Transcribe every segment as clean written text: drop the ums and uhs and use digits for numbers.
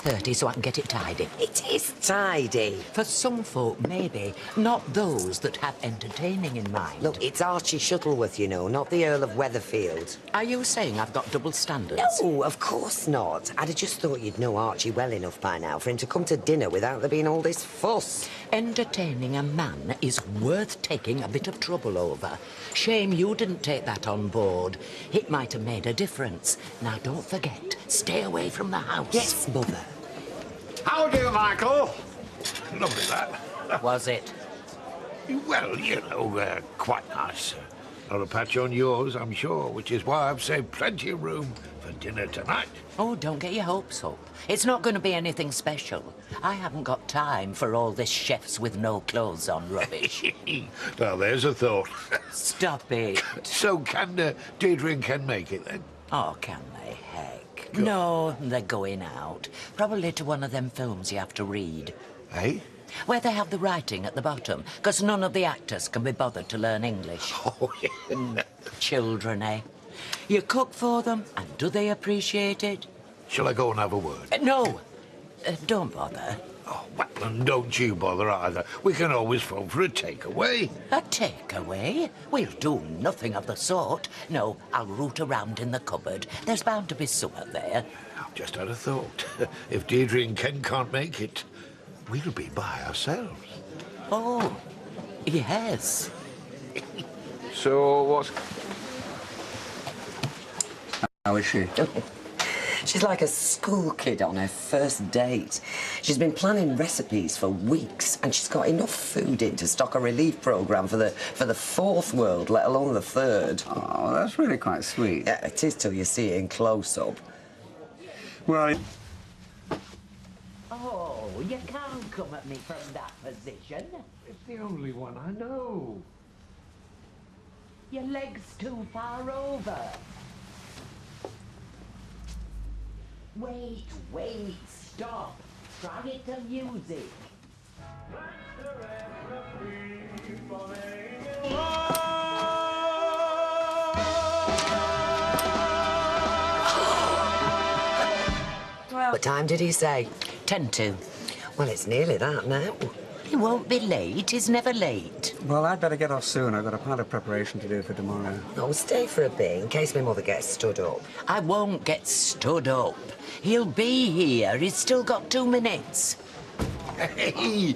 6:30 so I can get it tidy. It is tidy. For some folk, maybe. Not those that have entertaining in mind. Look, it's Archie Shuttleworth, you know, not the Earl of Weatherfield. Are you saying I've got double standards? No, of course not. I'd have just thought you'd know Archie well enough by now for him to come to dinner without there being all this fuss. Entertaining a man is worth taking a bit of trouble over. Shame you didn't take that on board. It might have made a difference. Now, don't forget, stay away from the house. Yes, Mother. How do, Michael? Lovely, that. Was it? Well, you know, quite nice. Not a patch on yours, I'm sure, which is why I've saved plenty of room for dinner tonight. Oh, don't get your hopes up. It's not going to be anything special. I haven't got time for all this chefs with no clothes on rubbish. Well, there's a thought. Stop it. So can Deirdre and Ken make it, then? Oh, can they, heck? Good. No, they're going out. Probably to one of them films you have to read. Eh? Where they have the writing at the bottom, because none of the actors can be bothered to learn English. Oh, yeah. Children, eh? You cook for them, and do they appreciate it? Shall I go and have a word? No. Don't bother. Oh, well, and don't you bother either. We can always phone for a takeaway. A takeaway? We'll do nothing of the sort. No, I'll root around in the cupboard. There's bound to be summer there. I've just had a thought. If Deirdre and Ken can't make it, we'll be by ourselves. Oh, yes. So what's... How is she? She's like a school kid on her first date. She's been planning recipes for weeks, and she's got enough food in to stock a relief programme for the fourth world, let alone the third. Oh, that's really quite sweet. Yeah, it is till you see it in close-up. Well... Oh, you can't come at me from that position. It's the only one I know. Your leg's too far over. Wait, stop. Try it to music. What time did he say? 10 to. Well, it's nearly that now. He won't be late. He's never late. Well, I'd better get off soon. I've got a pile of preparation to do for tomorrow. Oh, stay for a bit in case my mother gets stood up. I won't get stood up. He'll be here. He's still got 2 minutes. Hey,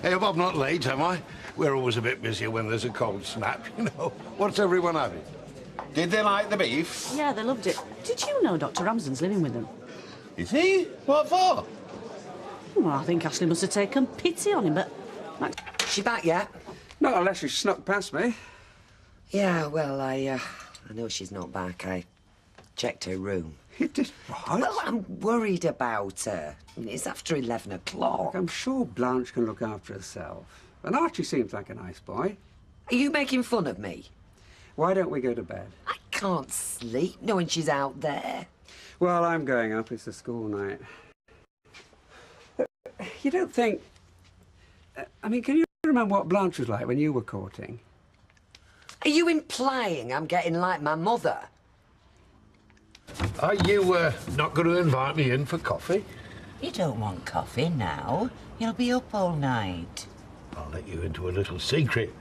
hope I'm not late, am I? We're always a bit busier when there's a cold snap, you know. What's everyone having? Did they like the beef? Yeah, they loved it. Did you know Dr. Ramsden's living with them? Is he? What for? Well, I think Ashley must have taken pity on him, but... She back yet? Not unless she snuck past me. Yeah, well, I know she's not back. I checked her room. You did what? Well, I'm worried about her. I mean, it's after 11 o'clock. I'm sure Blanche can look after herself. And Archie seems like a nice boy. Are you making fun of me? Why don't we go to bed? I can't sleep knowing she's out there. Well, I'm going up. It's a school night. You don't think... I mean, can you remember what Blanche was like when you were courting? Are you implying I'm getting like my mother? Are you not going to invite me in for coffee? You don't want coffee now. You'll be up all night. I'll let you into a little secret.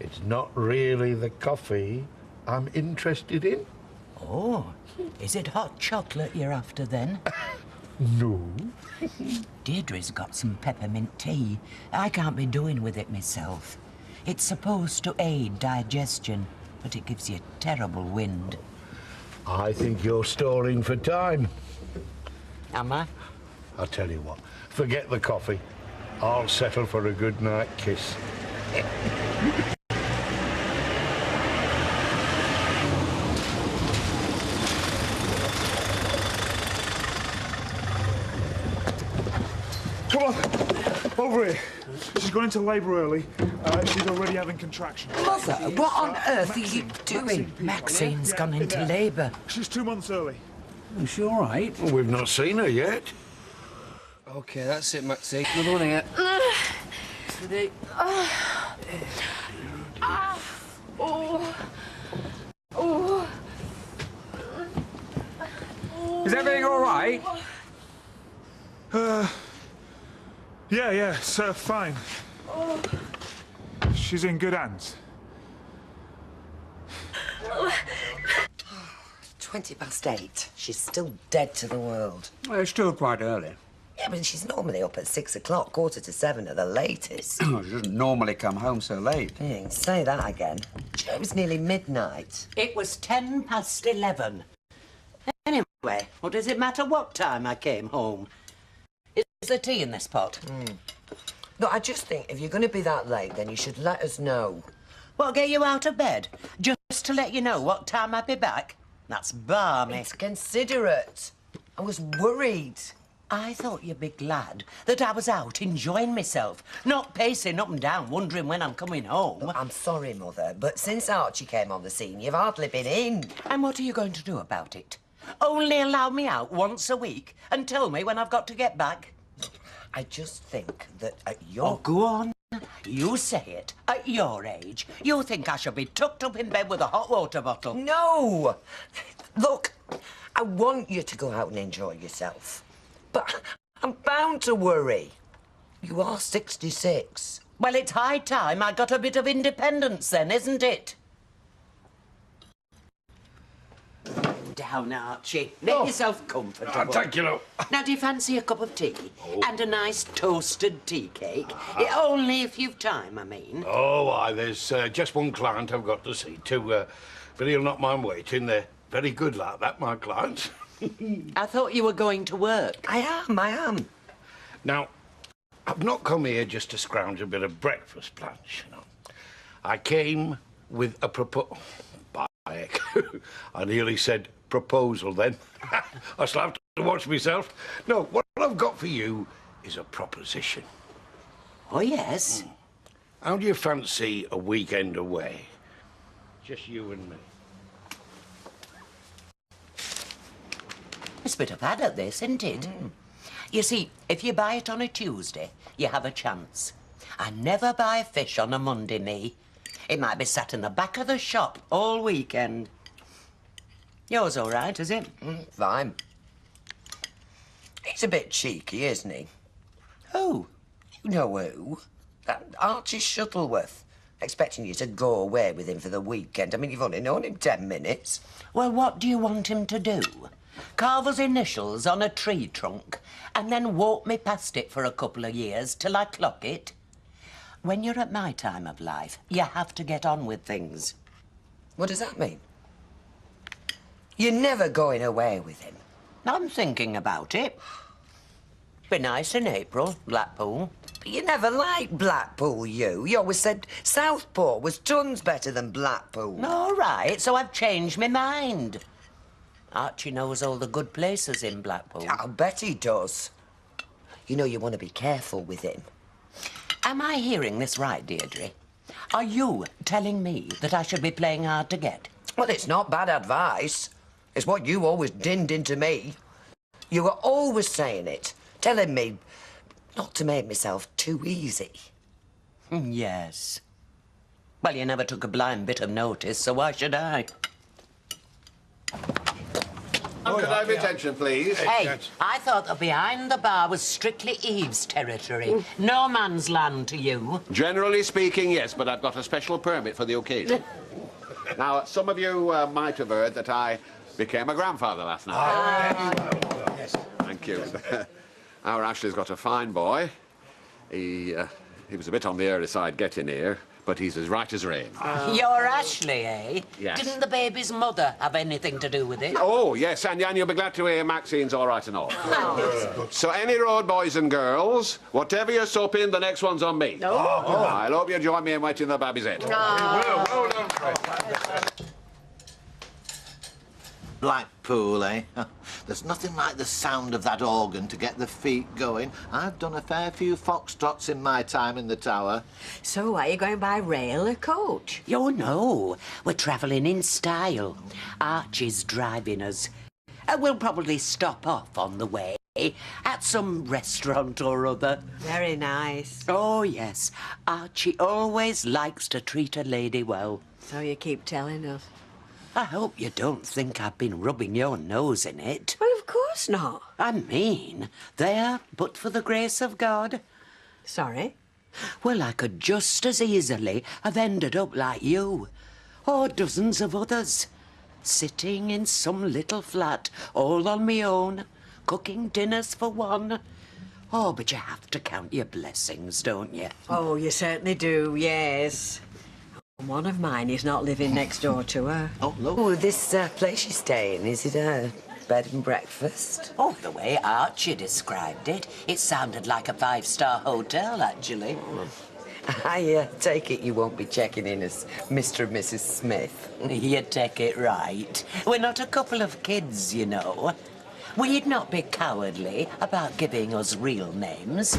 It's not really the coffee I'm interested in. Oh, is it hot chocolate you're after then? No. Deirdre's got some peppermint tea. I can't be doing with it myself. It's supposed to aid digestion, but it gives you terrible wind. I think you're stalling for time. Am I? I'll tell you what, forget the coffee. I'll settle for a good night kiss. Come on, over here. She's gone into labour early. She's already having contractions. Mother, what on earth are you doing? Maxine's gone into labour. She's 2 months early. Is she all right? Well, we've not seen her yet. OK, that's it, Maxie. Another one here. Steady. Is everything all right? Yeah, sir, fine. She's in good hands. 8:20. She's still dead to the world. Well, it's still quite early. Yeah, but she's normally up at 6 o'clock, 6:45 at the latest. Oh, she doesn't normally come home so late. Yeah, say that again. It was nearly midnight. It was 11:10. Anyway, what does it matter what time I came home? Is there tea in this pot? Look, I just think if you're going to be that late, then you should let us know. What, get you out of bed? Just to let you know what time I'd be back? That's balmy. It's considerate. I was worried. I thought you'd be glad that I was out enjoying myself, not pacing up and down wondering when I'm coming home. Look, I'm sorry, Mother, but since Archie came on the scene, you've hardly been in. And what are you going to do about it? Only allow me out once a week and tell me when I've got to get back? I just think that at your... Oh, go on. You say it. At your age, you think I should be tucked up in bed with a hot water bottle? No! Look, I want you to go out and enjoy yourself. But I'm bound to worry. You are 66. Well, it's high time I got a bit of independence then, isn't it? Down, Archie. Make yourself comfortable. Thank you, love. Now, do you fancy a cup of tea? And a nice toasted tea cake? Only if you've time, I mean. Oh, aye, there's just one client I've got to see to, but he'll not mind waiting. They're very good like that, my clients. I thought you were going to work. I am. Now, I've not come here just to scrounge a bit of breakfast, Blanche, you know. I came with a proposal. I nearly said proposal then. I shall have to watch myself. No, what I've got for you is a proposition. Oh, yes? How do you fancy a weekend away? Just you and me. It's a bit of adder, this, isn't it? You see, if you buy it on a Tuesday, you have a chance. I never buy fish on a Monday, me. It might be sat in the back of the shop all weekend. Yours all right, is it? Fine. He's a bit cheeky, isn't he? Who? You know who? That Archie Shuttleworth. Expecting you to go away with him for the weekend. I mean, you've only known him 10 minutes. Well, what do you want him to do? Carve his initials on a tree trunk and then walk me past it for a couple of years till I clock it? When you're at my time of life, you have to get on with things. What does that mean? You're never going away with him. I'm thinking about it. Be nice in April, Blackpool. But you never liked Blackpool, you. You always said Southport was tons better than Blackpool. All right, so I've changed my mind. Archie knows all the good places in Blackpool. I'll bet he does. You know you want to be careful with him. Am I hearing this right, Deirdre? Are you telling me that I should be playing hard to get? Well, it's not bad advice. It's what you always dinned into me. You were always saying it, telling me not to make myself too easy. Yes. Well, you never took a blind bit of notice, so why should I? Could I have your attention, please? Hey, I thought that behind the bar was strictly Eve's territory. No man's land to you. Generally speaking, yes, but I've got a special permit for the occasion. Now, some of you might have heard that I became a grandfather last night. Yes. Thank you. Our Ashley's got a fine boy. He was a bit on the early side getting here, but he's as right as rain. You're Ashley, eh? Yes. Didn't the baby's mother have anything to do with it? Oh, yes, and you'll be glad to hear Maxine's all right and all. So any road boys and girls, whatever you're supping, the next one's on me. I hope you join me in wetting the baby's head. Well done, Fred. Blackpool, eh? There's nothing like the sound of that organ to get the feet going. I've done a fair few foxtrots in my time in the tower. So are you going by rail or coach? Oh, no. We're travelling in style. Archie's driving us. We'll probably stop off on the way at some restaurant or other. Very nice. Oh, yes. Archie always likes to treat a lady well. So you keep telling us. I hope you don't think I've been rubbing your nose in it. Well, of course course not. I mean, there, but for the grace of God. Sorry? Well, I could just as easily have ended up like you, or dozens of others, sitting in some little flat, all on me own, cooking dinners for one. Oh, but you have to count your blessings, don't you? Oh, you certainly do, yes. One of mine is not living next door to her. Oh, look. Oh, this place she's staying, is it a bed and breakfast? Oh, the way Archie described it, it sounded like a five-star hotel, actually. I take it you won't be checking in as Mr. and Mrs. Smith. You take it right. We're not a couple of kids, you know. We'd not be cowardly about giving us real names.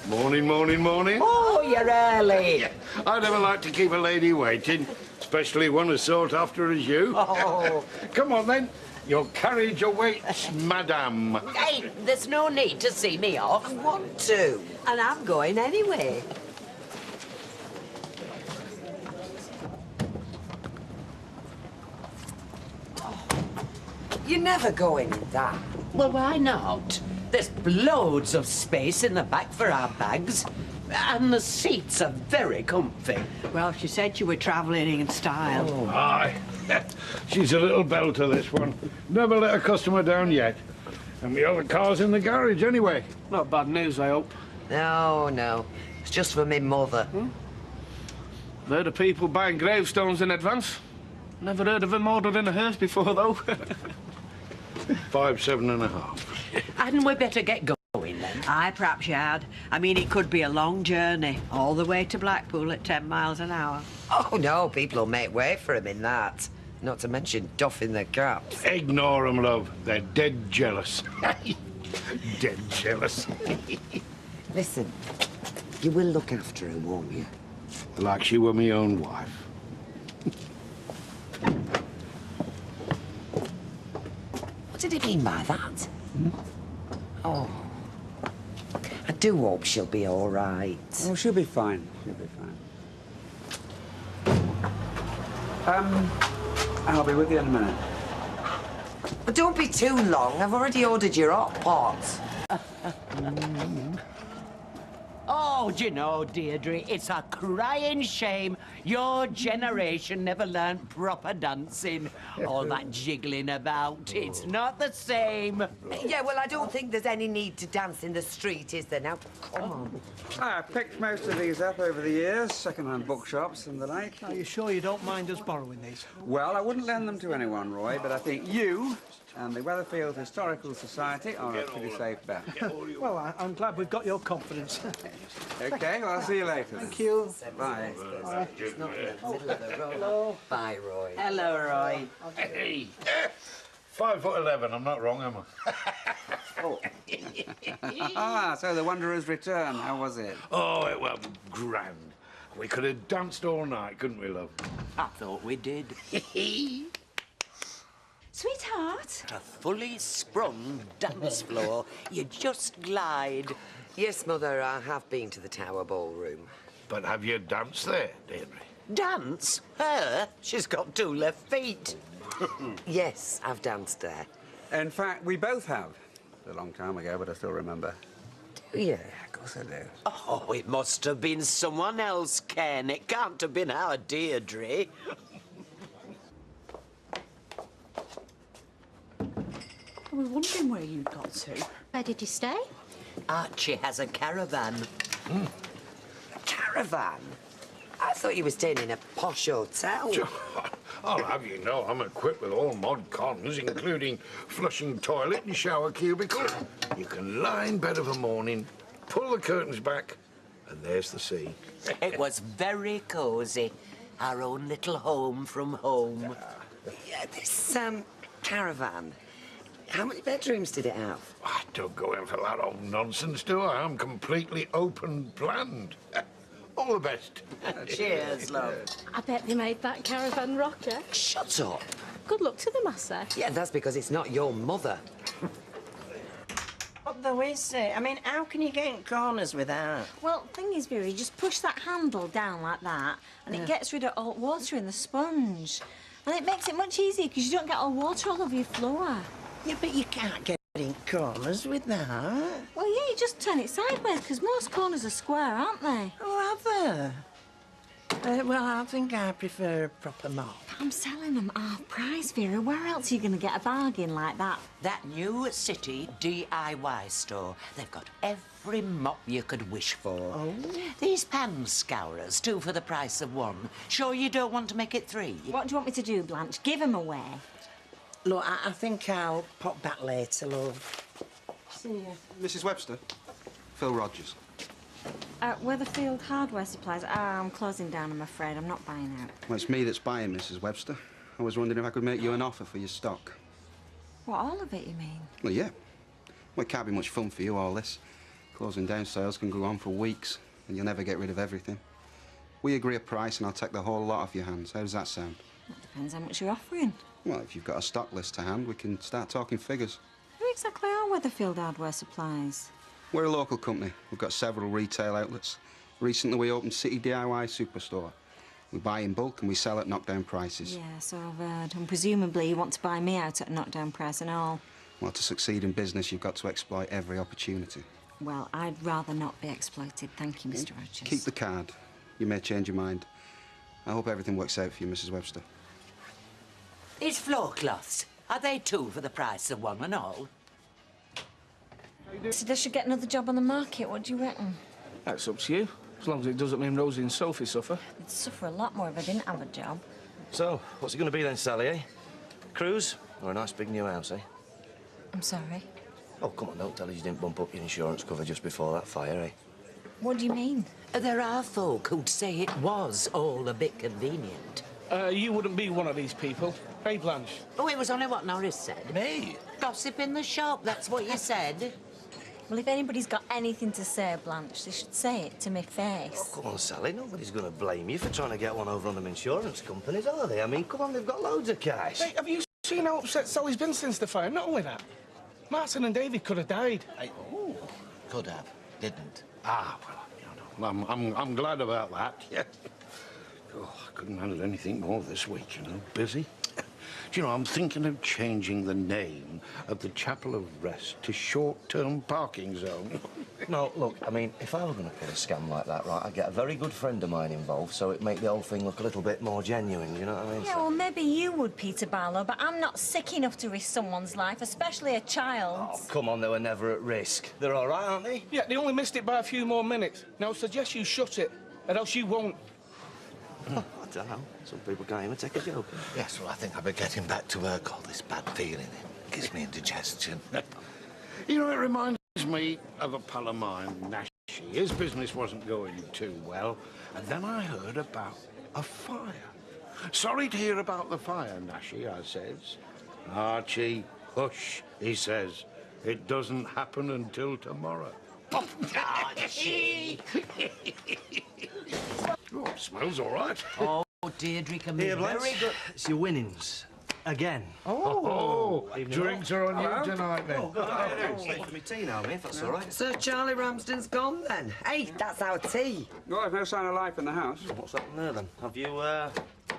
Morning, morning, morning. Oh, you're early. I never like to keep a lady waiting, especially one as sought after as you. Oh. Come on, then. Your carriage awaits, madame. Hey, there's no need to see me off. I want to. And I'm going anyway. You're never going in that. Well, why not? There's loads of space in the back for our bags. And the seats are very comfy. Well, she said you were travelling in style. Oh. Aye. She's a little belter, this one. Never let a customer down yet. And the other car's in the garage anyway. Not bad news, I hope. No, no. It's just for me mother. Heard of people buying gravestones in advance. Never heard of them ordering a hearse before, though. 5, 7.5. Hadn't we better get going, then? Aye, perhaps you had. I mean, it could be a long journey, all the way to Blackpool at 10 miles an hour. Oh, no, people will make way for him in that. Not to mention doffing their caps. Ignore them, love. They're dead jealous. Dead jealous. Listen, you will look after her, won't you? Like she were my own wife. What did he mean by that? Oh. I do hope she'll be all right. Oh, she'll be fine. She'll be fine. I'll be with you in a minute. But don't be too long. I've already ordered your hot pot. Oh, do you know, Deirdre, it's a crying shame your generation never learned proper dancing. All that jiggling about, it's not the same. Yeah, well, I don't think there's any need to dance in the street, is there? Now, come on. I picked most of these up over the years, second-hand bookshops and the like. Are you sure you don't mind us borrowing these? Well, I wouldn't lend them to anyone, Roy, but I think you and the Weatherfield Historical Society are a pretty safe bet. Well, I'm glad we've got your confidence. OK, well, I'll see you later. Thank you. Bye. It's not in the middle of the road. Hello. Bye, Roy. Hello, Roy. Hey. 5'11", I'm not wrong, am I? So the Wanderer's return, how was it? Oh, it was grand. We could have danced all night, couldn't we, love? I thought we did. Sweetheart? A fully sprung dance floor. You just glide. Yes, Mother, I have been to the Tower Ballroom. But have you danced there, Deirdre? Dance? Her? She's got 2 left feet. Yes, I've danced there. In fact, we both have. A long time ago, but I still remember. Do you? Of course I do. Oh, it must have been someone else, Ken. It can't have been our Deirdre. I was wondering where you'd got to. Where did you stay? Archie has a caravan. A caravan? I thought you were staying in a posh hotel. I'll have you know I'm equipped with all mod cons, including flushing toilet and shower cubicle. You can lie in bed of a morning, pull the curtains back, and there's the sea. It was very cosy. Our own little home from home. Yeah, this, caravan. How many bedrooms did it have? I don't go in for that old nonsense, do I? I'm completely open-planned. All the best. Cheers, love. I bet they made that caravan rocker. Shut up. Good luck to them, I say. Yeah, that's because it's not your mother. What though is it? I mean, how can you get in corners with that? Well, thing is, Vera, you just push that handle down like that, and it gets rid of all water in the sponge. And it makes it much easier because you don't get all water all over your floor. Yeah, but you can't get getting corners with that. Well, yeah, you just turn it sideways, because most corners are square, aren't they? Oh, have they? Well, I think I prefer a proper mop. I'm selling them half price, Vera. Where else are you going to get a bargain like that? That new city DIY store. They've got every mop you could wish for. Oh. These pan scourers, 2 for the price of 1. Sure you don't want to make it 3? What do you want me to do, Blanche? Give them away. Look, I think I'll pop back later, love. See you. Mrs. Webster? Phil Rogers. Weatherfield Hardware Supplies. I'm closing down, I'm afraid. I'm not buying out. Well, it's me that's buying, Mrs. Webster. I was wondering if I could make you an offer for your stock. What, all of it, you mean? Well, yeah. Well, it can't be much fun for you, all this. Closing down sales can go on for weeks, and you'll never get rid of everything. We agree a price, and I'll take the whole lot off your hands. How does that sound? That depends how much you're offering. Well, if you've got a stock list to hand, we can start talking figures. Who exactly are Weatherfield Hardware Supplies? We're a local company. We've got several retail outlets. Recently, we opened City DIY Superstore. We buy in bulk and we sell at knockdown prices. Yeah, so I've heard. And presumably you want to buy me out at a knockdown price and all. Well, to succeed in business, you've got to exploit every opportunity. Well, I'd rather not be exploited. Thank you, Mr. Rogers. Keep the card. You may change your mind. I hope everything works out for you, Mrs. Webster. These floor cloths, are they 2 for the price of 1 and all? So they should get another job on the market. What do you reckon? That's up to you. As long as it doesn't mean Rosie and Sophie suffer. They'd suffer a lot more if I didn't have a job. So, what's it going to be then, Sally, eh? Cruise? Or a nice big new house, eh? I'm sorry. Oh, come on, don't tell us you didn't bump up your insurance cover just before that fire, eh? What do you mean? There are folk who'd say it was all a bit convenient. You wouldn't be one of these people. Hey, Blanche? Oh, it was only what Norris said. Me? Gossip in the shop, that's what you said. Well, if anybody's got anything to say, Blanche, they should say it to my face. Oh, come on, Sally. Nobody's going to blame you for trying to get one over on them insurance companies, are they? I mean, come on, they've got loads of cash. Hey, have you seen how upset Sally's been since the fire? Not only that, Martin and David could have died. Oh, could have. Didn't. Ah, well, you know, I'm glad about that, yeah. Oh, I couldn't handle anything more this week, you know, busy. Do you know, I'm thinking of changing the name of the Chapel of Rest to Short-Term Parking Zone. No, look, I mean, if I were going to put a scam like that, right, I'd get a very good friend of mine involved, so it'd make the whole thing look a little bit more genuine, you know what I mean? Yeah, well, maybe you would, Peter Barlow, but I'm not sick enough to risk someone's life, especially a child. Oh, come on, they were never at risk. They're all right, aren't they? Yeah, they only missed it by a few more minutes. Now, I suggest you shut it, or else you won't. I don't know. Some people can't even take a joke. Yes, well, I think I'll be getting back to work. All this bad feeling. It gives me indigestion. You know, it reminds me of a pal of mine, Nashi. His business wasn't going too well, and then I heard about a fire. Sorry to hear about the fire, Nashi, I says. Archie, hush, he says. It doesn't happen until tomorrow. Archie! Oh, it smells all right. Oh, Deirdre can be Here, Blanche. very good. It's your winnings. Again. Oh, drinks are on you tonight, then. Oh, good. I'll for me tea now, mate, if that's all right. So Charlie Ramsden's gone, then? Hey, that's our tea. Well, there's no sign of life in the house. What's happened there, then? Have you,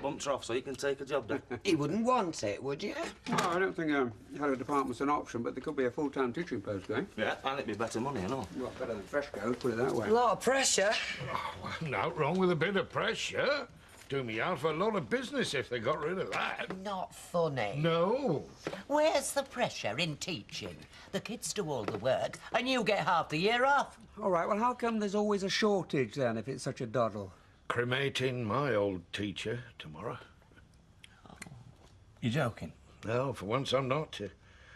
bumped her off so you can take a job, then? He wouldn't want it, would you? No, I don't think head of department's an option, but there could be a full-time teaching post going. Yeah, and it'd be better money and all. Well, better than Fresco's, put it that way. A lot of pressure. Oh, well, not wrong with a bit of pressure. Do me out for a lot of business if they got rid of that. Not funny. No. Where's the pressure in teaching? The kids do all the work, and you get half the year off. All right, well, how come there's always a shortage, then, if it's such a doddle? Cremating my old teacher tomorrow. You joking? No, for once I'm not.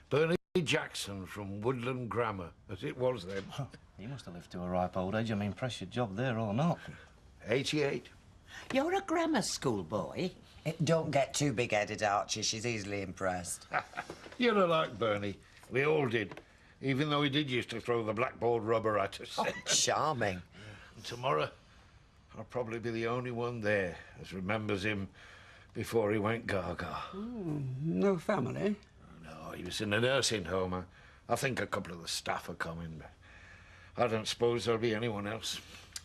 Bernie Jackson from Woodland Grammar, as it was then. You must have lived to a ripe old age. I mean, press your job there or not. 88. You're a grammar school boy. Don't get too big-headed, Archie. She's easily impressed. You're like Bernie. We all did. Even though he did used to throw the blackboard rubber at us. Oh, charming. And tomorrow, I'll probably be the only one there as remembers him before he went gaga. No family? No, he was in a nursing home. I think a couple of the staff are coming, but I don't suppose there'll be anyone else.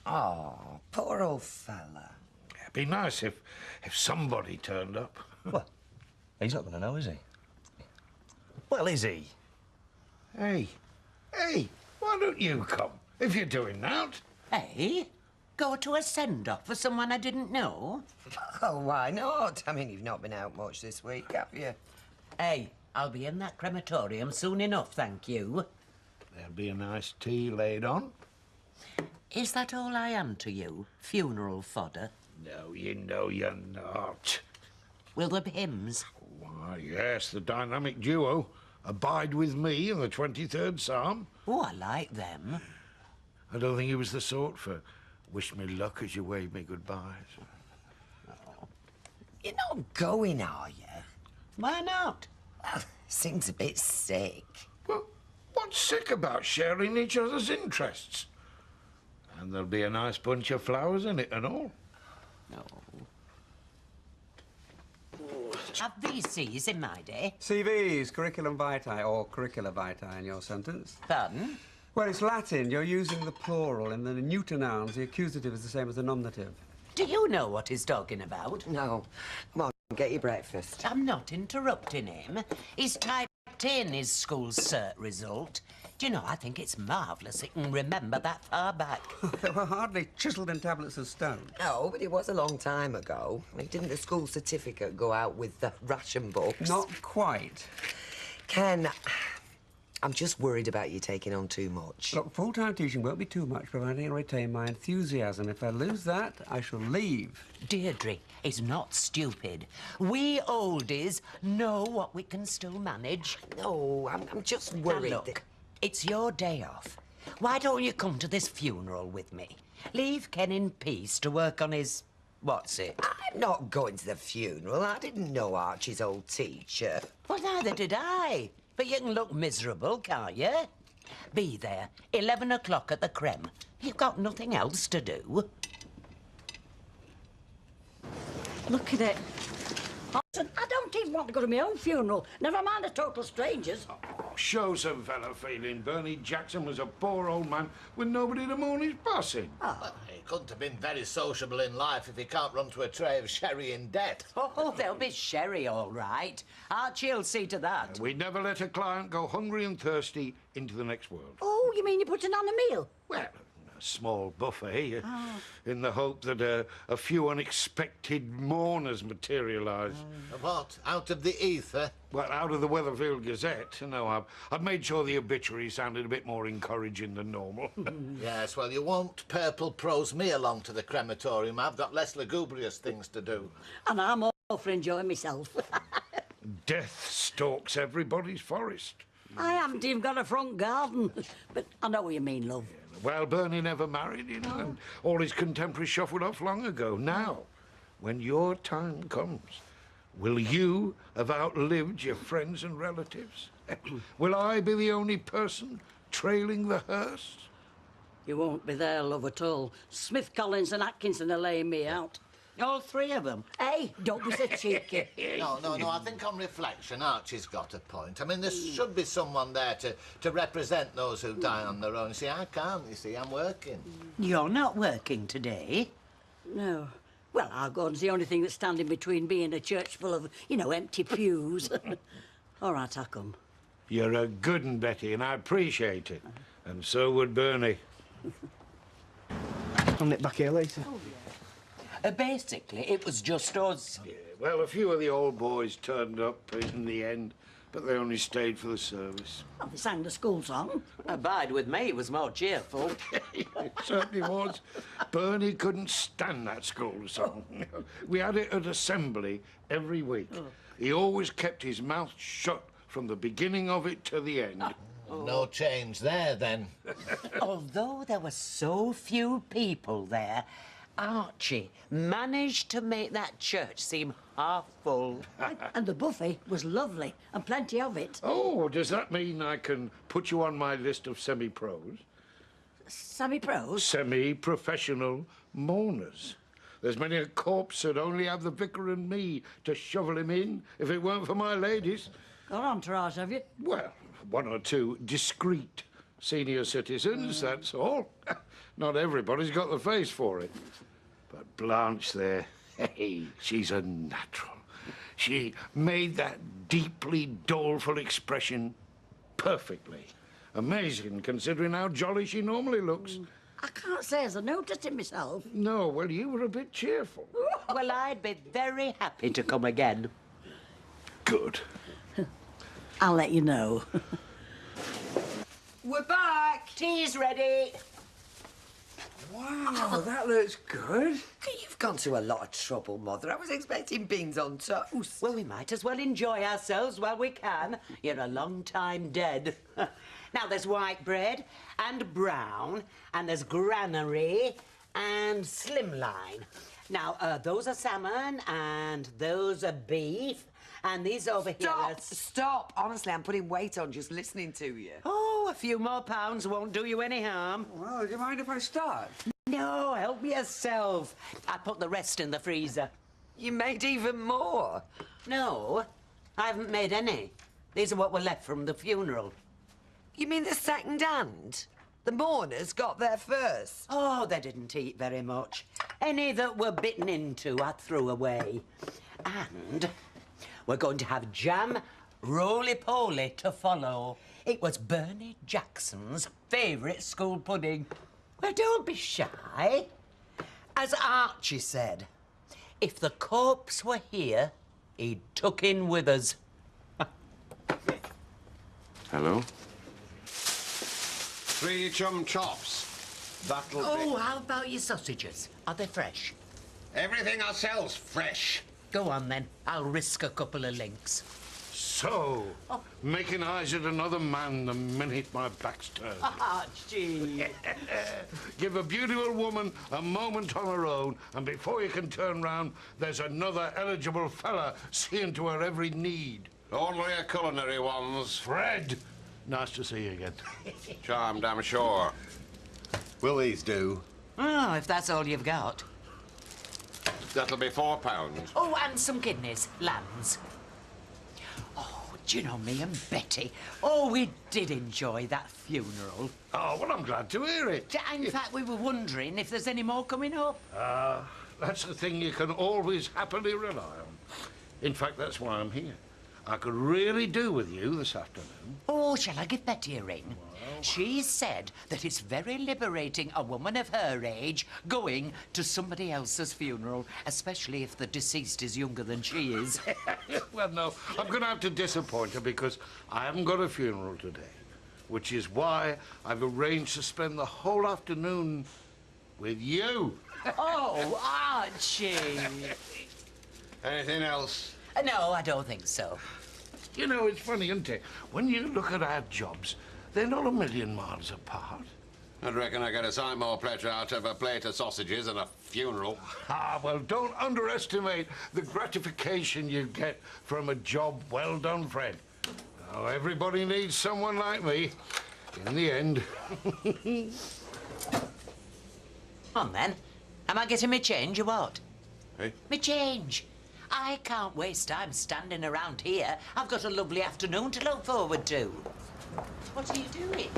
Oh, poor old fella. It'd be nice if somebody turned up. Well, he's not going to know, is he? Well, is he? Hey, why don't you come, if you're doing that? Hey, go to a send-off for someone I didn't know? Oh, why not? I mean, you've not been out much this week, have you? Hey, I'll be in that crematorium soon enough, thank you. There'll be a nice tea laid on. Is that all I am to you? Funeral fodder? No, you know you're not. Will there be hymns? Why, yes, the dynamic duo. Abide with me in the 23rd Psalm. Oh, I like them. I don't think he was the sort for wish me luck as you wave me goodbyes. Oh. You're not going, are you? Why not? Well, seems a bit sick. Well, what's sick about sharing each other's interests? And there'll be a nice bunch of flowers in it and all. No. Have VCs in my day? CVs, curriculum vitae, or curricula vitae in your sentence. Pardon? Well, it's Latin. You're using the plural. In the neuter nouns, the accusative is the same as the nominative. Do you know what he's talking about? No. Come on, get your breakfast. I'm not interrupting him. He's typed in his school cert result. Do you know, I think it's marvellous he can remember that far back. They were hardly chiselled in tablets of stone. No, but it was a long time ago. I mean, didn't the school certificate go out with the ration books? Not quite. Ken, I'm just worried about you taking on too much. Look, full-time teaching won't be too much, providing I retain my enthusiasm. If I lose that, I shall leave. Deirdre is not stupid. We oldies know what we can still manage. No, I'm just worried. Now look, it's your day off. Why don't you come to this funeral with me? Leave Ken in peace to work on his... what's it? I'm not going to the funeral. I didn't know Archie's old teacher. Well, neither did I. But you can look miserable, can't you? Be there, 11 o'clock at the creme. You've got nothing else to do. Look at it. I don't even want to go to my own funeral. Never mind a total stranger's. Oh, show some fellow feeling. Bernie Jackson was a poor old man with nobody to mourn his passing. Well, he couldn't have been very sociable in life if he can't run to a tray of sherry in debt. Oh, there'll be sherry, all right. Archie'll see to that. We'd never let a client go hungry and thirsty into the next world. Oh, you mean you're putting on a meal? Well, a small buffet, in the hope that a few unexpected mourners materialise. What? Out of the ether? Well, out of the Weatherfield Gazette. You know, I've made sure the obituary sounded a bit more encouraging than normal. Yes, well, you won't purple prose me along to the crematorium. I've got less lugubrious things to do. And I'm all for enjoying myself. Death stalks everybody's forest. I haven't even got a front garden. But I know what you mean, love. Well, Bernie never married, you know, and all his contemporaries shuffled off long ago. Now, when your time comes, will you have outlived your friends and relatives? Will I be the only person trailing the hearse? You won't be there, love, at all. Smith, Collins and Atkinson are laying me out. All three of them? Hey, don't be so cheeky. No, I think on reflection, Archie's got a point. I mean, there should be someone there to represent those who die on their own. You see, I can't, you see, I'm working. You're not working today? No. Well, I'll go and see the only thing that's standing between me and a church full of, you know, empty pews. All right, I'll come. You're a good 'un, Betty, and I appreciate it. And so would Bernie. I'll nip back here later. Oh, yeah. Basically, it was just us. Yeah, well, a few of the old boys turned up in the end, but they only stayed for the service. Well, they sang the school song. Abide with me was more cheerful. It certainly was. Bernie couldn't stand that school song. We had it at assembly every week. He always kept his mouth shut from the beginning of it to the end. No change there, then. Although there were so few people there, Archie managed to make that church seem half full. And the buffet was lovely, and plenty of it. Oh, does that mean I can put you on my list of semi-pros? Semi-pros? Semi-professional mourners. There's many a corpse that'd only have the vicar and me to shovel him in if it weren't for my ladies. Got entourage, have you? Well, one or two discreet senior citizens, that's all. Not everybody's got the face for it. But Blanche there, hey, she's a natural. She made that deeply doleful expression perfectly. Amazing, considering how jolly she normally looks. I can't say as I noticed it myself. No, well, you were a bit cheerful. Well, I'd be very happy to come again. Good. I'll let you know. We're back. Tea's ready. Wow, that looks good. You've gone to a lot of trouble, Mother. I was expecting beans on toast. Well, we might as well enjoy ourselves while we can. You're a long time dead. Now, there's white bread and brown, and there's granary and slimline. Now, those are salmon, and those are beef, and these over here are... Stop! Honestly, I'm putting weight on just listening to you. Oh, a few more pounds won't do you any harm. Well, do you mind if I start? No, help yourself. I put the rest in the freezer. You made even more. No, I haven't made any. These are what were left from the funeral. You mean the second hand? The mourners got there first? Oh, they didn't eat very much. Any that were bitten into, I threw away. And we're going to have jam roly-poly to follow. It was Bernie Jackson's favourite school pudding. Well, don't be shy. As Archie said, if the corpse were here, he'd tuck in with us. Hello? 3 chum chops. That'll be... Oh, how about your sausages? Are they fresh? Everything ourselves fresh. Go on, then. I'll risk a couple of links. So, making eyes at another man the minute my back's turned. Archie. Give a beautiful woman a moment on her own, and before you can turn round, there's another eligible fella seeing to her every need. Only a culinary ones. Fred! Nice to see you again. Charmed, I'm sure. Will these do? Oh, if that's all you've got. That'll be £4. Oh, and some kidneys, lambs. Oh, do you know me and Betty? Oh, we did enjoy that funeral. Oh, well, I'm glad to hear it. In fact, we were wondering if there's any more coming up. That's the thing you can always happily rely on. In fact, that's why I'm here. I could really do with you this afternoon. Oh, shall I give Betty a ring? She said that it's very liberating a woman of her age going to somebody else's funeral, especially if the deceased is younger than she is. Well, no, I'm going to have to disappoint her because I haven't got a funeral today, which is why I've arranged to spend the whole afternoon with you. Oh, Archie. Anything else? No, I don't think so. You know, it's funny, isn't it? When you look at our jobs, they're not a million miles apart. I reckon I get a sight more pleasure out of a plate of sausages than a funeral. Ah, well, don't underestimate the gratification you get from a job well done, Fred. Now, everybody needs someone like me, in the end. Come on, then. Am I getting me change or what? Hey? Me change. I can't waste time standing around here. I've got a lovely afternoon to look forward to. What are you doing?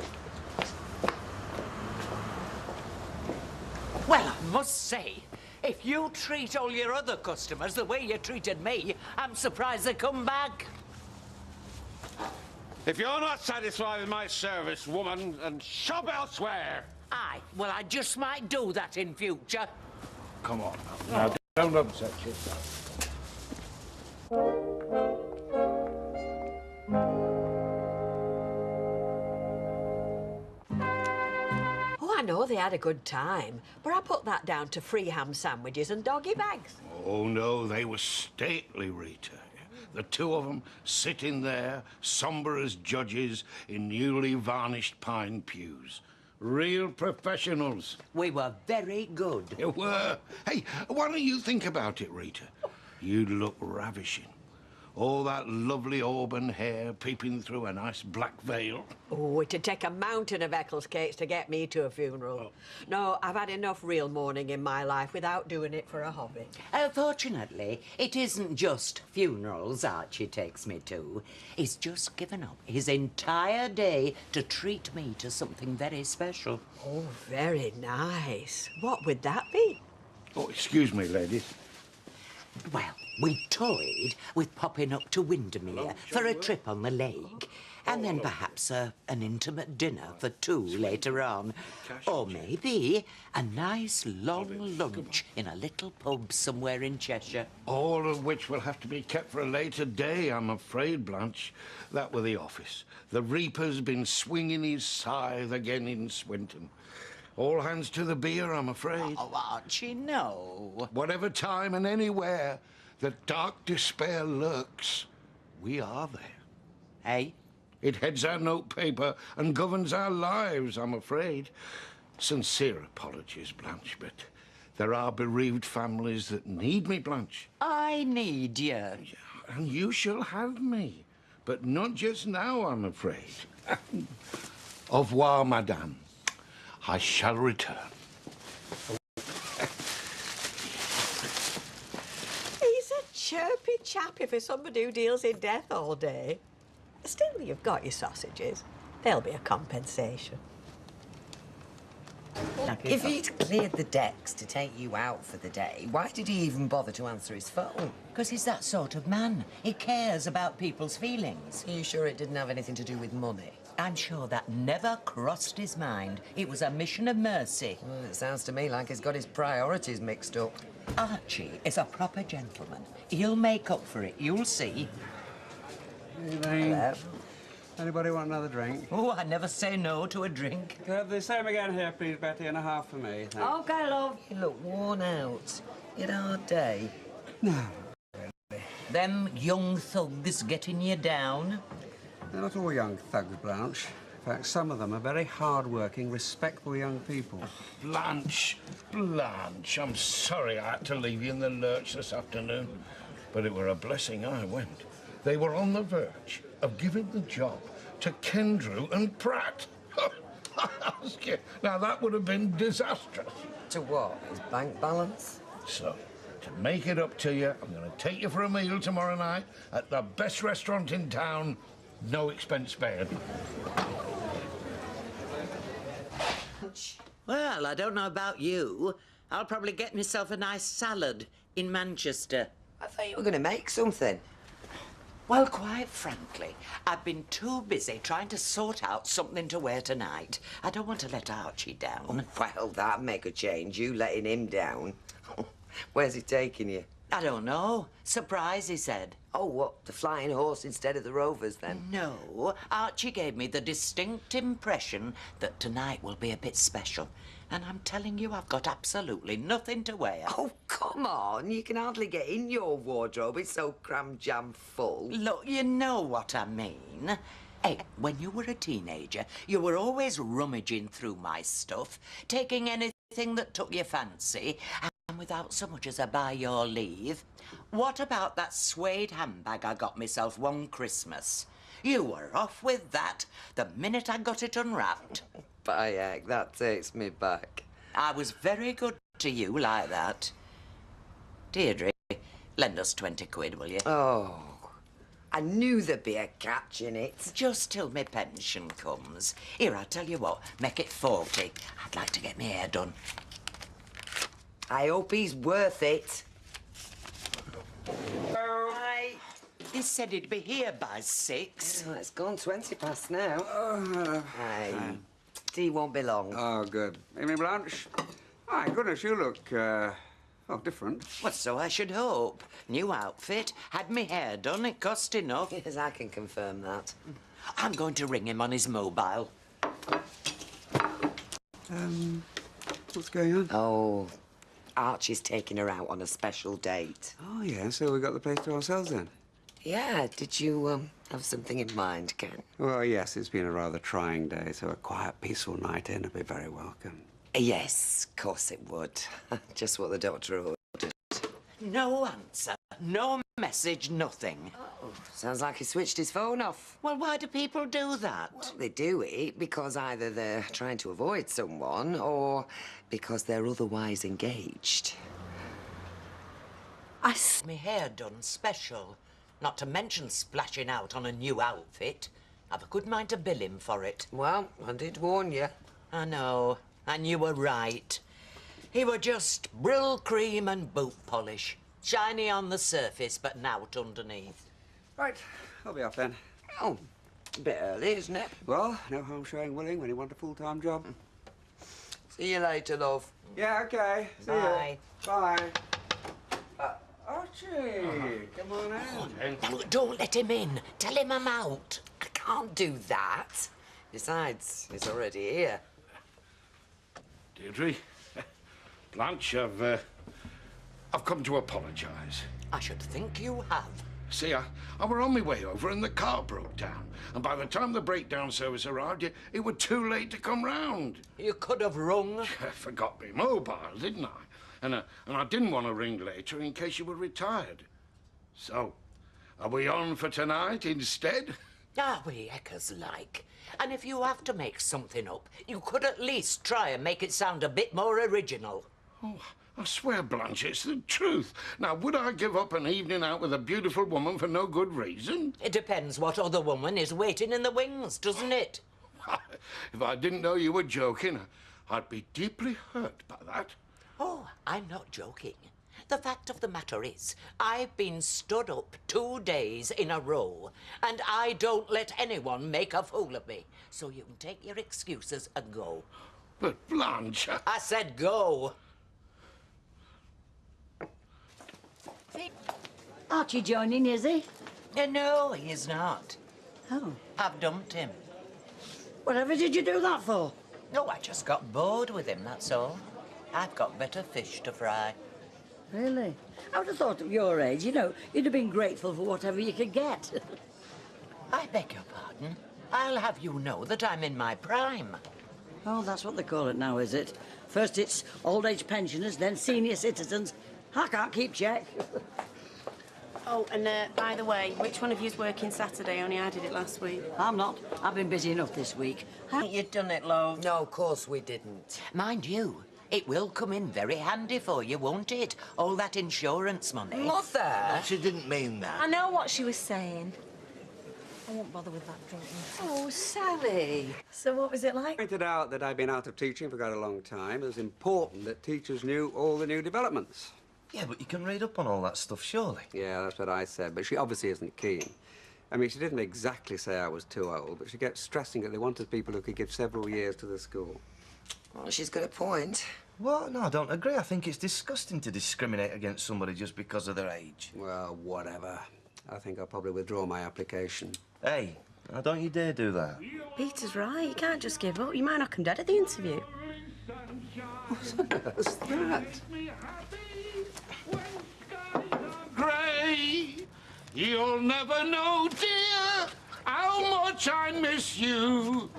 Well, I must say, if you treat all your other customers the way you treated me, I'm surprised they come back. If you're not satisfied with my service, woman, then shop elsewhere. Aye, well, I just might do that in future. Come on, now don't upset yourself. Oh, I know they had a good time, but I put that down to free ham sandwiches and doggy bags. Oh, no, they were stately, Rita. The two of them sitting there, sombre as judges in newly varnished pine pews. Real professionals. We were very good. You were. Hey, why don't you think about it, Rita? You'd look ravishing. All that lovely auburn hair peeping through a nice black veil. Oh, it'd take a mountain of Eccles cakes to get me to a funeral. No, I've had enough real mourning in my life without doing it for a hobby. Fortunately, it isn't just funerals Archie takes me to. He's just given up his entire day to treat me to something very special. Oh, very nice. What would that be? Oh, excuse me, ladies. Well, we toyed with popping up to Windermere for a trip on the lake. And then perhaps an intimate dinner for two later on. Or maybe a nice long lunch in a little pub somewhere in Cheshire. All of which will have to be kept for a later day, I'm afraid, Blanche. That were the office. The reaper's been swinging his scythe again in Swinton. All hands to the beer, I'm afraid. Oh, Archie, no. Whatever time and anywhere that dark despair lurks, we are there. Hey? It heads our notepaper and governs our lives, I'm afraid. Sincere apologies, Blanche, but there are bereaved families that need me, Blanche. I need you. And you shall have me. But not just now, I'm afraid. Au revoir, madame. I shall return. He's a chirpy chappy for somebody who deals in death all day. Still, you've got your sausages. There'll be a compensation. If he'd cleared the decks to take you out for the day, why did he even bother to answer his phone? Because he's that sort of man. He cares about people's feelings. Are you sure it didn't have anything to do with money? I'm sure that never crossed his mind. It was a mission of mercy. Well, it sounds to me like he's got his priorities mixed up. Archie is a proper gentleman. He'll make up for it, you'll see. Evening. Hello. Anybody want another drink? Oh, I never say no to a drink. The same again here, please, Betty, and a half for me. Thanks. OK, love. You look worn out. You had a hard day. No. Them young thugs getting you down? They're not all young thugs, Blanche. In fact, some of them are very hard-working, respectable young people. Blanche, I'm sorry I had to leave you in the lurch this afternoon, but it were a blessing I went. They were on the verge of giving the job to Kendrew and Pratt. Now, that would have been disastrous. To what? His bank balance? So, to make it up to you, I'm going to take you for a meal tomorrow night at the best restaurant in town, no expense spared. Well, I don't know about you. I'll probably get myself a nice salad in Manchester. I thought you were going to make something. Well, quite frankly, I've been too busy trying to sort out something to wear tonight. I don't want to let Archie down. Well, that'd make a change, you letting him down. Where's he taking you? I don't know. Surprise, he said. Oh, what, the Flying Horse instead of the Rovers, then? No. Archie gave me the distinct impression that tonight will be a bit special. And I'm telling you, I've got absolutely nothing to wear. Oh, come on. You can hardly get in your wardrobe. It's so cram-jam full. Look, you know what I mean. Hey, when you were a teenager, you were always rummaging through my stuff, taking anything that took your fancy, and without so much as a by your leave. What about that suede handbag I got myself one Christmas? You were off with that the minute I got it unwrapped. By heck, that takes me back. I was very good to you like that. Deirdre, lend us 20 quid, will you? Oh, I knew there'd be a catch in it. Just till my pension comes. Here, I'll tell you what, make it 40. I'd like to get my hair done. I hope he's worth it. He said he'd be here by 6. Oh, it's gone 20 past now. Aye. Tea won't be long. Oh, good. Evening, Blanche. My goodness, you look, different. Well, so I should hope. New outfit, had me hair done, it cost enough. Yes, I can confirm that. I'm going to ring him on his mobile. What's going on? Oh, Archie's taking her out on a special date. Oh, yeah, so we got the place to ourselves then? Yeah, did you, have something in mind, Ken? Well, yes, it's been a rather trying day, so a quiet, peaceful night in would be very welcome. Yes, of course it would. Just what the doctor ordered. No answer, no message, nothing. Oh, sounds like he switched his phone off. Well, why do people do that? Well, they do it because either they're trying to avoid someone or because they're otherwise engaged. Me hair done special. Not to mention splashing out on a new outfit. I've a good mind to bill him for it. Well, I did warn you. I know, and you were right. He were just brill cream and boot polish. Shiny on the surface, but not underneath. Right, I'll be off then. Oh, A bit early, isn't it? Well, no harm showing willing when you want a full-time job. See you later, love. Yeah, OK. See Bye. you. Bye. Archie, come on in. Don't let him in. Tell him I'm out. I can't do that. Besides, he's already here. Deirdre, Blanche, I've come to apologise. I should think you have. See, I were on my way over and the car broke down. And by the time the breakdown service arrived, it were too late to come round. You could have rung. I forgot me mobile, didn't I? And I didn't want to ring later in case you were retired. So, are we on for tonight instead? Are we, Eckers like? And if you have to make something up, you could at least try and make it sound a bit more original. Oh, I swear, Blanche, it's the truth. Now, would I give up an evening out with a beautiful woman for no good reason? It depends what other woman is waiting in the wings, doesn't it? If I didn't know you were joking, I'd be deeply hurt by that. Oh, I'm not joking. The fact of the matter is, I've been stood up 2 days in a row, and I don't let anyone make a fool of me. So you can take your excuses and go. But, Blanche... I said go. Archie joining, is he? No, he is not. Oh. I've dumped him. Whatever did you do that for? No, I just got bored with him, that's all. I've got better fish to fry. Really? I would have thought at your age, you know, you'd have been grateful for whatever you could get. I beg your pardon. I'll have you know that I'm in my prime. Oh, that's what they call it now, is it? First it's old age pensioners, then senior citizens. I can't keep check. Oh, and by the way, which one of you's working Saturday? Only I did it last week. I'm not. I've been busy enough this week. Haven't you done it, love? No, of course we didn't. Mind you, it will come in very handy for you, won't it? All that insurance money. Mother! She didn't mean that. I know what she was saying. I won't bother with that drinking. Oh, Sally. So what was it like? Pointed out that I'd been out of teaching for quite a long time. It was important that teachers knew all the new developments. Yeah, but you can read up on all that stuff, surely. Yeah, that's what I said, but she obviously isn't keen. I mean, she didn't exactly say I was too old, but she kept stressing that they wanted people who could give several years to the school. Well, she's got a point. What? No, I don't agree. I think it's disgusting to discriminate against somebody just because of their age. Well, whatever. I think I'll probably withdraw my application. Hey, now don't you dare do that. Peter's right. You can't just give up. You might knock him dead at the interview. What's that? Gray, you'll never know, dear, how much I miss you.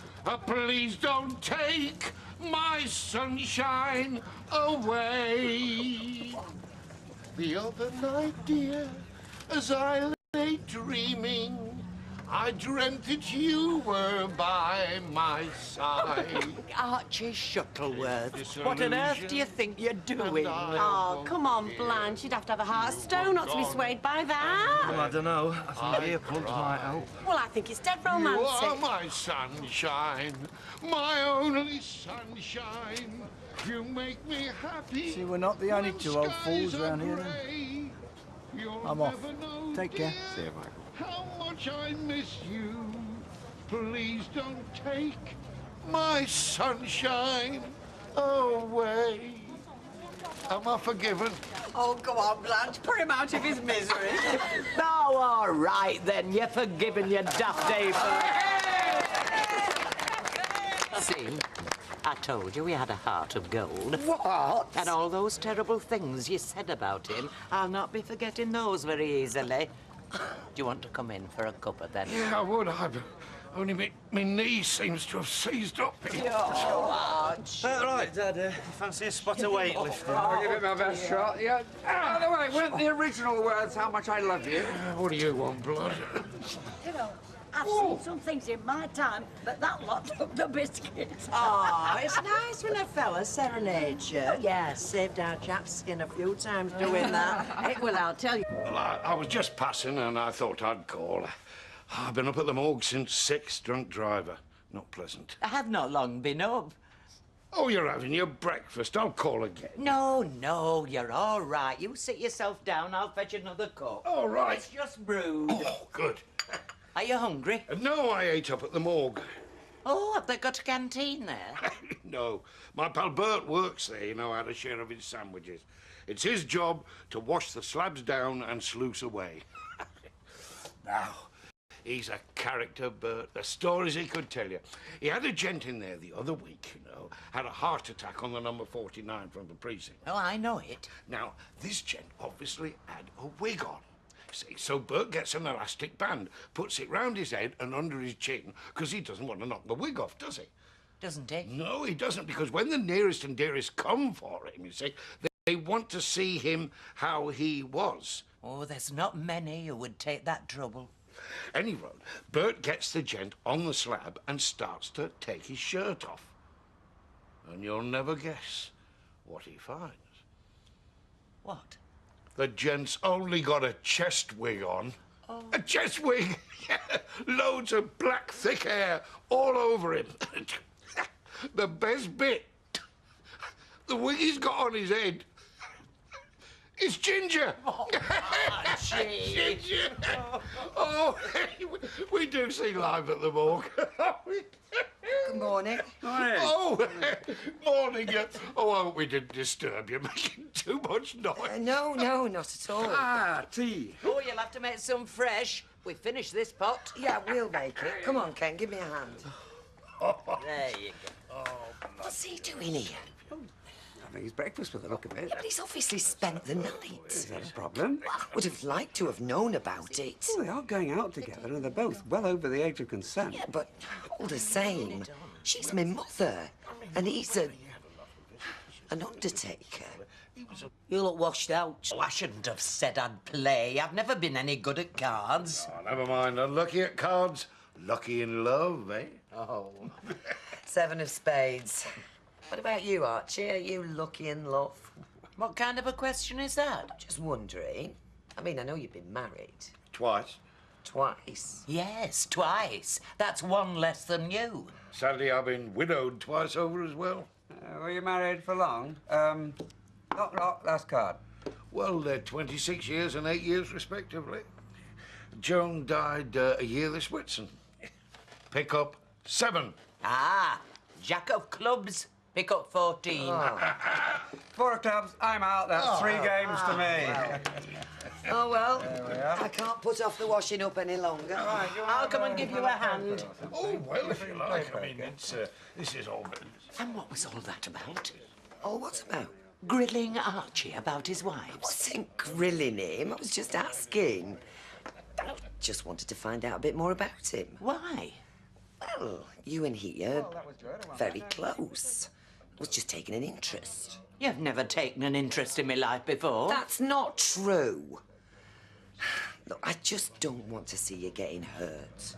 Please don't take my sunshine away. The other night, dear, as I lay dreaming, I dreamt that you were by my side. Archie Shuttleworth, what on earth do you think you're doing? Oh, come on, Blanche. You'd have to have a heart of stone not to be swayed by that. Well, I don't know. I think earplugs might help. Well, I think it's dead You romantic. are my sunshine, my only sunshine. You make me happy. See, we're not the only two old fools around here, then. Gray. You'll I'm off. never know, Take care. dear, See you, Michael. how much I miss you. Please don't take my sunshine away. Am I forgiven? Oh, go on, Blanche. Put him out of his misery. Oh, all right then. You're forgiven, you daft apron. See, I told you he had a heart of gold. What? And all those terrible things you said about him, I'll not be forgetting those very easily. Do you want to come in for a cuppa then? Yeah, I would. Only my knee seems to have seized up. Right, Dad, you fancy a spot of weightlifting? I'll give it my best shot, yeah. By the way, weren't the original words how much I love you? What do you want, blood? You know, I've seen some things in my time, but that lot took the biscuits. Oh, it's nice when a fella serenades you. Yeah, saved our chap's skin a few times doing that. Well, I'll tell you. Well, I was just passing and I thought I'd call. I've been up at the morgue since 6, drunk driver. Not pleasant. I have not long been up. Oh, you're having your breakfast. I'll call again. No, you're all right. You sit yourself down, I'll fetch another cup. All right. It's just brewed. Oh, good. Are you hungry? No, I ate up at the morgue. Oh, have they got a canteen there? No, my pal Bert works there, you know, had a share of his sandwiches. It's his job to wash the slabs down and sluice away. Now, he's a character, Bert. The stories he could tell you. He had a gent in there the other week, you know, had a heart attack on the number 49 from the precinct. Oh, I know it. Now, this gent obviously had a wig on. See, so Bert gets an elastic band, puts it round his head and under his chin, because he doesn't want to knock the wig off, does he? Doesn't he? No, he doesn't, because when the nearest and dearest come for him, you see, they want to see him how he was. Oh, there's not many who would take that trouble. Anyway, Bert gets the gent on the slab and starts to take his shirt off. And you'll never guess what he finds. What? The gent's only got a chest wig on. Oh. A chest wig! Loads of black, thick hair all over him. The best bit, the wig he's got on his head, is ginger. Oh, Ginger. Oh, we do see live at the morgue. Good morning. Morning. Oh, morning. Oh, I hope we didn't disturb you, making too much noise. No, not at all. Ah, tea. Oh, you'll have to make some fresh. We finished this pot. Yeah, we'll make it. Come on, Ken, give me a hand. There you go. What's he doing here? Having his breakfast with the look of it. But he's obviously spent the night. Is that a problem? Well, I would have liked to have known about it. Well, they are going out together and they're both well over the age of consent. Yeah, but all the same, she's my mother, and he's an undertaker. You look washed out. Oh, I shouldn't have said I'd play. I've never been any good at cards. Oh, never mind. Unlucky at cards, lucky in love, eh? Oh. 7 of spades. What about you, Archie? Are you lucky in love? What kind of a question is that? Just wondering. I mean, I know you've been married. Twice. Twice? Yes, twice. That's one less than you. Sadly, I've been widowed twice over as well. Were you married for long? Knock, last card. Well, they're 26 years and 8 years, respectively. Joan died a year this Whitsun. Pick up 7. Ah, Jack of clubs. Pick up 14. Oh. 4 of clubs, I'm out. That's 3 games to me. Oh, well, I can't put off the washing up any longer. Right, I'll come and give you a hand. Oh, well, if you like. I mean, this is all... And what was all that about? Oh, what's about? Grilling Archie about his I wives. wasn't grilling him. I was just asking. I just wanted to find out a bit more about him. Why? Well, you and he are very close. I was just taking an interest. You've never taken an interest in my life before. That's not true. Look, I just don't want to see you getting hurt.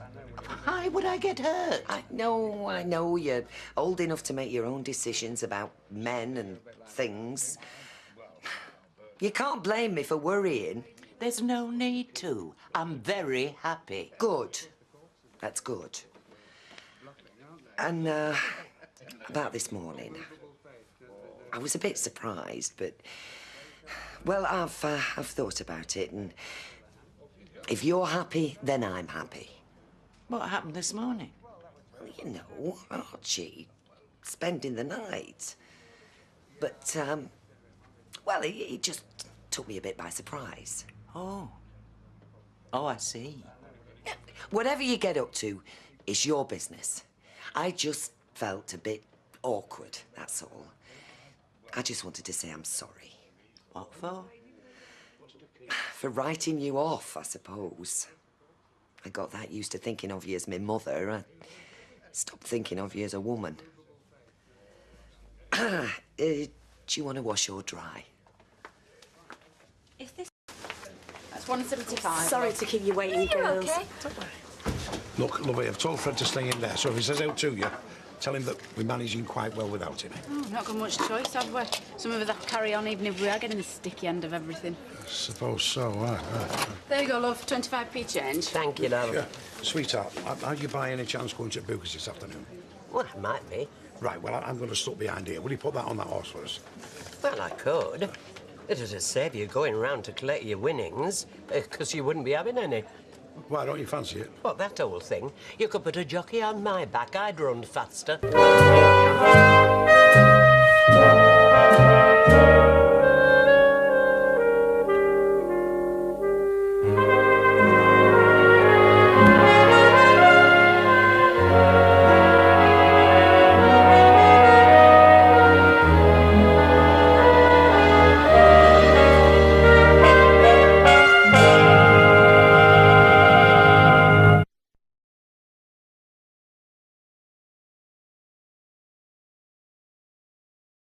Why would I get hurt? I know you're old enough to make your own decisions about men and things. You can't blame me for worrying. There's no need to. I'm very happy. Good. That's good. And, about this morning, I was a bit surprised, but... Well, I've thought about it, and if you're happy, then I'm happy. What happened this morning? Well, you know, Archie, spending the night. But, well, it just took me a bit by surprise. Oh. Oh, I see. Yeah, whatever you get up to, it's your business. I just felt a bit awkward, that's all. I just wanted to say I'm sorry. What for? For writing you off, I suppose. I got that used to thinking of you as my mother. I stopped thinking of you as a woman. Do you want to wash or dry? Is this... That's 175. Sorry to keep you waiting, girls. Okay. Look, lovely, I've told Fred to stay in there, so if he says out to you, tell him that we're managing quite well without him. Oh, not got much choice, have we? Some of us have to carry on even if we are getting the sticky end of everything. I suppose so, right. There you go, love. 25p change. Thank you, love. Yeah. Sweetheart, are you by any chance going to Booker's this afternoon? Well, it might be. Right, well, I'm going to stop behind here. Will you put that on that horse for us? Well, I could. It would save you going round to collect your winnings, because you wouldn't be having any. Why don't you fancy it? What, that old thing? You could put a jockey on my back, I'd run faster.